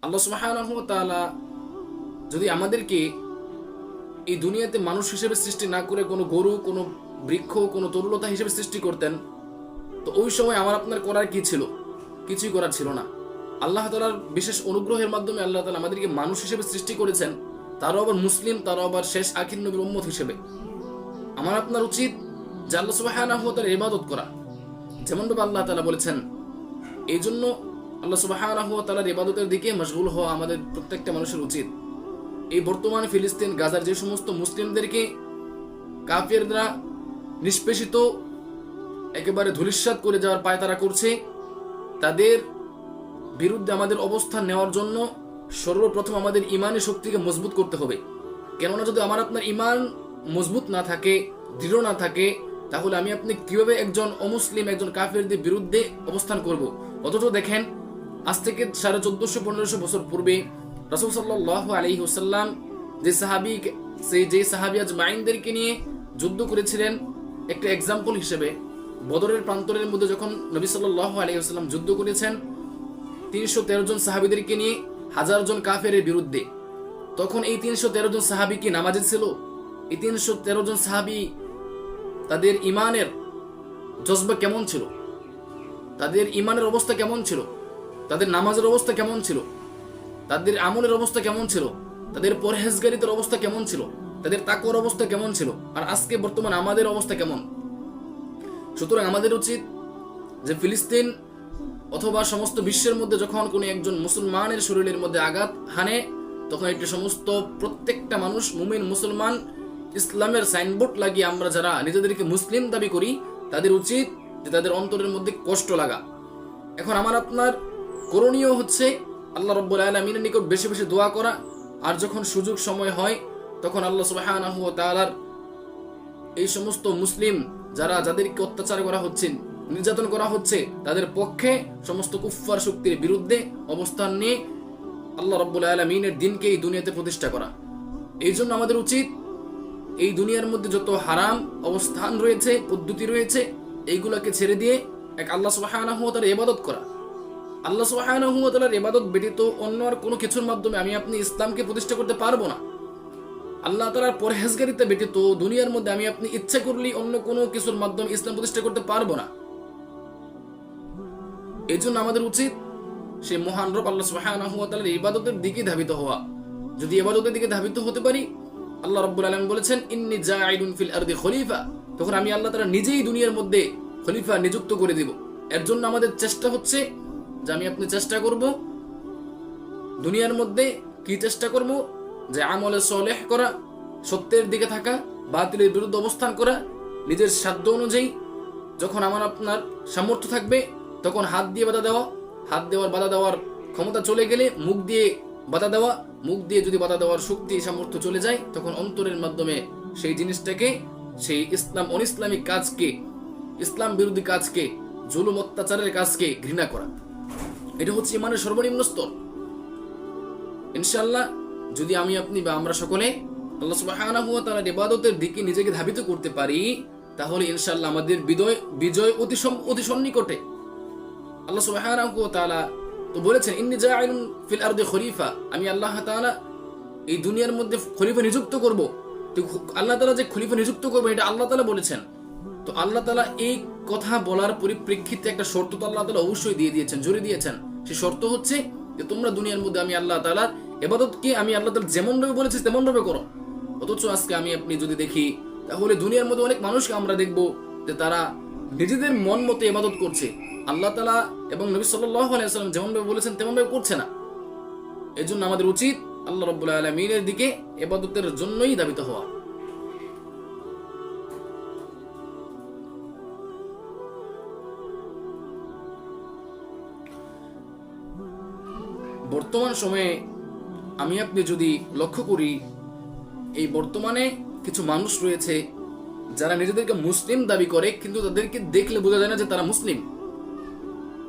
আল্লাহ সুবহানাহু ওয়া তাআলা যদি আমাদেরকে এই দুনিয়াতে মানুষ হিসেবে সৃষ্টি না করে কোনো গরু, কোনো বৃক্ষ, কোনো তরুলতা হিসেবে সৃষ্টি করতেন, তো ওই সময় আমার আপনার করার কি ছিল? কিছুই করার ছিল না। আল্লাহ তাআলার বিশেষ অনুগ্রহের মাধ্যমে আল্লাহ তাআলা আমাদেরকে মানুষ হিসেবে সৃষ্টি করেছেন, তারও আবার মুসলিম, তারও আবার শেষ আখির নবীর উম্মত হিসেবে। আমার আপনার উচিত যে আল্লাহ সুবহানাহু ওয়া তাআলার ইবাদত করা, যেমনভাবে আল্লাহ তাআলা বলেছেন। এই জন্য আল্লাহ সুবহানাহু ওয়া তাআলার ইবাদতের দিকে মশগুল হওয়া আমাদের প্রত্যেকটা মানুষের উচিত। এই বর্তমান ফিলিস্তিন, গাজার যে সমস্ত মুসলিমদেরকে কাফিররা নিষ্পেষিত, একেবারে ধূলিসাৎ করে যাওয়ার পায়তারা করছে, তাদের বিরুদ্ধে আমাদের অবস্থান নেওয়ার জন্য সর্বপ্রথম আমাদের ইমানের শক্তিকে মজবুত করতে হবে। কেননা যদি আমার আপনার ইমান মজবুত না থাকে, দৃঢ় না থাকে, তাহলে আমি আপনি কিভাবে একজন অমুসলিম, একজন কাফিরদের বিরুদ্ধে অবস্থান করব? অথচ দেখেন, আজ থেকে 1450-1500 বছর পূর্বে রাসূল সাল্লাল্লাহু আলাইহি ওয়াসাল্লাম যে সাহাবী আজমাইনদেরকে নিয়ে যুদ্ধ করেছিলেন, একটা এক্সাম্পল হিসেবে বদরের প্রান্তরের মধ্যে যখন নবী সাল্লাল্লাহু আলাইহি ওয়াসাল্লাম যুদ্ধ করেছেন 313 জন সাহাবীদেরকে নিয়ে 1000 জন কাফেরের বিরুদ্ধে, তখন এই 313 জন সাহাবী কি নামাজি ছিল? এই 313 জন সাহাবী তাদের ইমানের জজবা কেমন ছিল? তাদের ইমানের অবস্থা কেমন ছিল? তাদের নামাজের অবস্থা কেমন ছিল? তাদের আমলের অবস্থা কেমন ছিল? তাদের পরহেজগারিতার অবস্থা কেমন ছিল? তাদের তাকওয়ার অবস্থা কেমন ছিল? আর আজকে বর্তমান আমাদের অবস্থা কেমন? সুতরাং আমাদের উচিত যে ফিলিস্তিন অথবা সমস্ত বিশ্বের মধ্যে যখন কোনো একজন মুসলমানের শরীরের মধ্যে আঘাত হানে, তখন এটি সমস্ত প্রত্যেকটা মানুষ, মুমিন মুসলমান, ইসলামের সাইনবোর্ড লাগিয়ে আমরা যারা নিজেদেরকে মুসলিম দাবি করি, তাদের উচিত যে তাদের অন্তরের মধ্যে কষ্ট লাগা। এখন আমার আপনার করণীয় হচ্ছে আল্লাহ রাব্বুল আলামিনের নিকট বেশি বেশি দোয়া করা, আর যখন সুযোগ সময় হয় তখন আল্লাহ সুবহানাহু ওয়া তাআলার এই সমস্ত মুসলিম যাদেরকে অত্যাচার করা হচ্ছে, নির্যাতন করা হচ্ছে, তাদের পক্ষে সমস্ত কুফফার শক্তির বিরুদ্ধে অবস্থান নিয়ে আল্লাহ রাব্বুল আলামিনের দ্বীনকে এই দুনিয়াতে প্রতিষ্ঠা করা। এই জন্য আমাদের উচিত এই দুনিয়ার মধ্যে যত হারাম অবস্থান রয়েছে, পদ্ধতি রয়েছে, এইগুলোকে ছেড়ে দিয়ে এক আল্লাহ সুবহানাহু ওয়া তাআলার ইবাদত করা। আল্লাহ সুবহানাহু ওয়া তাআলার ইবাদত ব্যতীত অন্য আর কোনো কিছুর মাধ্যমে আমি আপনি ইসলামকে প্রতিষ্ঠা করতে পারবো না। আল্লাহ তাআলার পরহেজগারিতা ব্যতীত দুনিয়ার মধ্যে আমি আপনি ইচ্ছা করলেই অন্য কোনো কিছুর মাধ্যমে ইসলাম প্রতিষ্ঠা করতে পারবো না। এই জন্য আমাদের উচিত সেই মহান রব আল্লাহ সুবহানাহু ওয়া তাআলার ইবাদতের দিকে ধাবিত হওয়া। যদি ইবাদতের দিকে ধাবিত হতে পারি, আল্লাহ রাব্বুল আলামিন বলেছেন ইন্নী জাঈলুন ফিল আরদি খলিফা, তখন আমি আল্লাহ তাআলা নিজেই দুনিয়ার মধ্যে খলিফা নিযুক্ত করে দিব। এর জন্য আমাদের চেষ্টা হচ্ছে যে আমি আপনি চেষ্টা করব দুনিয়ার মধ্যে কি চেষ্টা করব, যে আমলে সলেহ করা, সত্যের দিকে থাকা, বাতিলের বিরুদ্ধে অবস্থান করা, নিজের সাধ্য অনুযায়ী যখন আমার আপনার সামর্থ্য থাকবে তখন হাত দিয়ে বাধা দেওয়া, হাত দেওয়ার বাধা দেওয়ার ক্ষমতা চলে গেলে মুখ দিয়ে বাধা দেওয়া, মুখ দিয়ে যদি বাধা দেওয়ার শক্তি সামর্থ্য চলে যায় তখন অন্তরের মাধ্যমে সেই জিনিসটাকে, সেই ইসলাম অনিসলামিক কাজকে, ইসলাম বিরোধী কাজকে, জুলুম অত্যাচারের কাজকে ঘৃণা করা। এটা হচ্ছে ইমানের সর্বনিম্ন স্তর। ইনশাআল্লাহ যদি আমি আপনি বা আমরা সকলে আল্লাহ সুবহানাহু ওয়া তাআলার ইবাদতের দিকে নিজেকে ধাবিত করতে পারি, তাহলে ইনশাআল্লাহ আমাদের বিজয় অতি সন্নিকটে। আল্লাহ সুবহানাহু ওয়া তাআলা তো বলেছেন ইন্নী জাঈলুন ফিল আরদি খলিফা, আমি আল্লাহ তাআলা এই দুনিয়ার মধ্যে খলিফা নিযুক্ত করব। তো আল্লাহ তাআলা যে খলিফা নিযুক্ত করবে এটা আল্লাহ তাআলা বলেছেন। তো আল্লাহ তাআলা এই কথা বলার পরিপ্রেক্ষিতে একটা শর্ত তো আল্লাহ তাআলা অবশ্যই দিয়ে দিয়েছেন, জুড়ে দিয়েছেন। সেই শর্ত হচ্ছে যে তোমরা দুনিয়ার মধ্যে আমি আল্লাহ তাআলার ইবাদতকে আমি আল্লাহ তাআলা যেমন ভাবে বলেছি তেমন ভাবে করো। অথচ আজকে আমি আপনি যদি দেখি, তাহলে দুনিয়ার মধ্যে অনেক মানুষকে আমরা দেখব যে তারা নিজেদের মন মতো ইবাদত করছে, আল্লাহ তাআলা এবং নবী সাল্লাল্লাহু আলাইহি ওয়াসাল্লাম যেমন ভাবে বলেছেন তেমন ভাবে করছে না। এজন্য আমাদের উচিত আল্লাহ রাব্বুল আলামিনের দিকে ইবাদতের জন্যই ধাবিত হওয়া। বর্তমান সময়ে আমি আপনি যদি লক্ষ্য করি, এই বর্তমানে কিছু মানুষ রয়েছে যারা নিজেদেরকে মুসলিম দাবি করে, কিন্তু তাদেরকে দেখলে বোঝা যায় না যে তারা মুসলিম।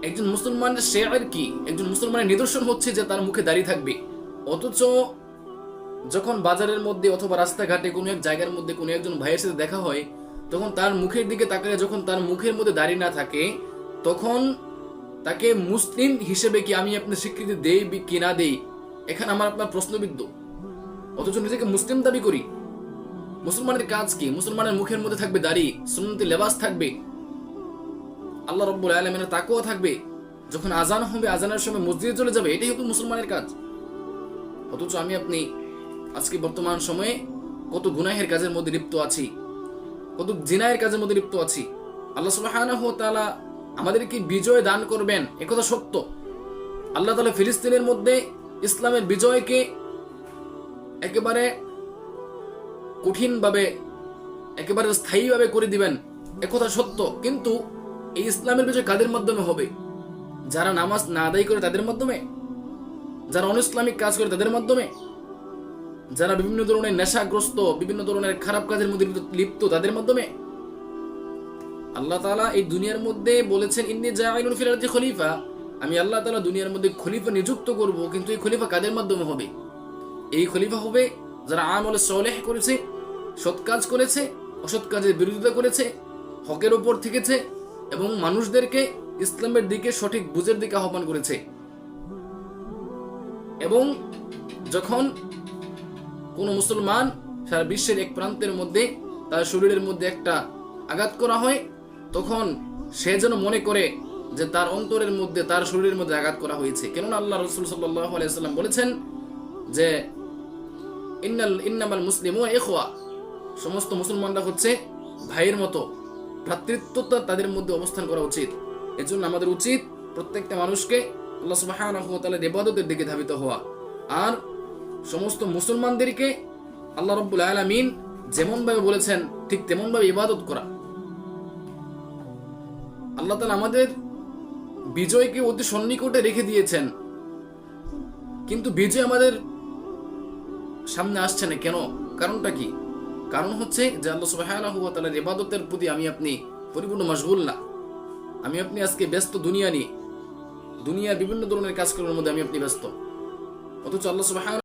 একজন মুসলমানের শেয়ার কি, একজন মুসলমানের নিদর্শন হচ্ছে যে তার মুখে দাড়ি থাকবে, অথচ যখন বাজারের মধ্যে অথবা রাস্তাঘাটে কোনো এক জায়গার মধ্যে কোনো একজন ভাইয়ের সাথে দেখা হয়, তখন তার মুখের দিকে তাকালে যখন তার মুখের মধ্যে দাড়ি না থাকে, তখন তাকে মুসলিম হিসেবে কি আমি আপনি স্বীকৃতি দেই কি না দেই, এখানে আমার আপনার প্রশ্নবিদ্ধ। অথচ নিজেকে মুসলিম দাবি করি। মুসলমানের কাজ কি? মুসলমানের মুখের মধ্যে থাকবে দাড়ি, সুন্নতি লেবাস থাকবে, আল্লাহ রাব্বুল আলামিনের তাকওয়া থাকবে, যখন আজান হবে আজানের সময় মসজিদে চলে যাবে, এটাই হতো মুসলমানের কাজ। অথচ আমি আপনি আজকে বর্তমান সময়ে কত গুনাহের কাজের মধ্যে লিপ্ত আছি, কত জিনায়ের কাজের মধ্যে লিপ্ত আছি। আল্লাহ সুবহানাহু ওয়া তাআলা আমাদেরকে বিজয় দান করবেন, একথা সত্য। আল্লাহ তাআলা ফিলিস্তিনের মধ্যে ইসলামের বিজয়কে একেবারে কঠিনভাবে, একেবারে স্থায়ীভাবে করে দিবেন, একথা সত্য। কিন্তু এই ইসলামের বিজয় কাদের মাধ্যমে হবে? যারা নামাজ না আদায় করে তাদের মাধ্যমে, যারা অনইসলামিক কাজ করে তাদের মাধ্যমে, যারা বিভিন্ন ধরনের নেশাগ্রস্ত, বিভিন্ন ধরনের খারাপ কাজের মধ্যে লিপ্ত তাদের মাধ্যমে। আল্লাহ তাআলা এই দুনিয়ার মধ্যে বলেছেন, ইন্নী জাইলুন ফিল আরদি খলিফা, আমি আল্লাহ তাআলা দুনিয়ার মধ্যে খলিফা নিযুক্ত করব। কিন্তু এই খলিফা কাদের মাধ্যমে হবে? এই খলিফা হবে যারা আমল সালেহ করেছে, সৎ কাজ করেছে, অসৎ কাজের বিরোধিতা করেছে, হকের উপর থেকেছে এবং মানুষদেরকে ইসলামের দিকে সঠিক বুঝের দিকে আহ্বান করেছে। এবং যখন কোন মুসলমান সারা বিশ্বের এক প্রান্তের মধ্যে তার শরীরের মধ্যে একটা আঘাত করা হয়, তখন সে যেন মনে করে যে তার অন্তরের মধ্যে, তার শরীরের মধ্যে আঘাত করা হয়েছে। কেননা আল্লাহ রাসূল সাল্লাল্লাহু আলাইহি ওয়াসাল্লাম বলেছেন যে ইন্নামাল মুসলিমুনা ইখওয়া, সমস্ত মুসলমানরা হচ্ছে ভাইয়ের মতো, ভ্রাতৃত্বতা তাদের মধ্যে অবস্থান করা উচিত। এজন্য আমাদের উচিত প্রত্যেকটা মানুষকে আল্লাহ সুবহানাহু ওয়া তাআলার ইবাদতের দিকে ধাবিত হওয়া, আর সমস্ত মুসলমানদেরকে আল্লাহ রাব্বুল আলামিন যেমন ভাবে বলেছেন ঠিক তেমন ভাবে ইবাদত করা। আল্লাহ তাআলা আমাদের বিজয়কে অতি সন্নিকটে রেখে দিয়েছেন, কিন্তু বিজয় আমাদের সামনে আসছে না কেন? কারণটা কি? কারণ হচ্ছে যে আল্লাহ সুবহানাহু ওয়া তাআলার ইবাদতের প্রতি আমি আপনি পরিপূর্ণ মশগুল না। আমি আপনি আজকে ব্যস্ত দুনিয়া নিয়ে, দুনিয়ার বিভিন্ন ধরনের কাজকর্মের মধ্যে আমি আপনি ব্যস্ত। অথচ আল্লাহ সুবহানাহু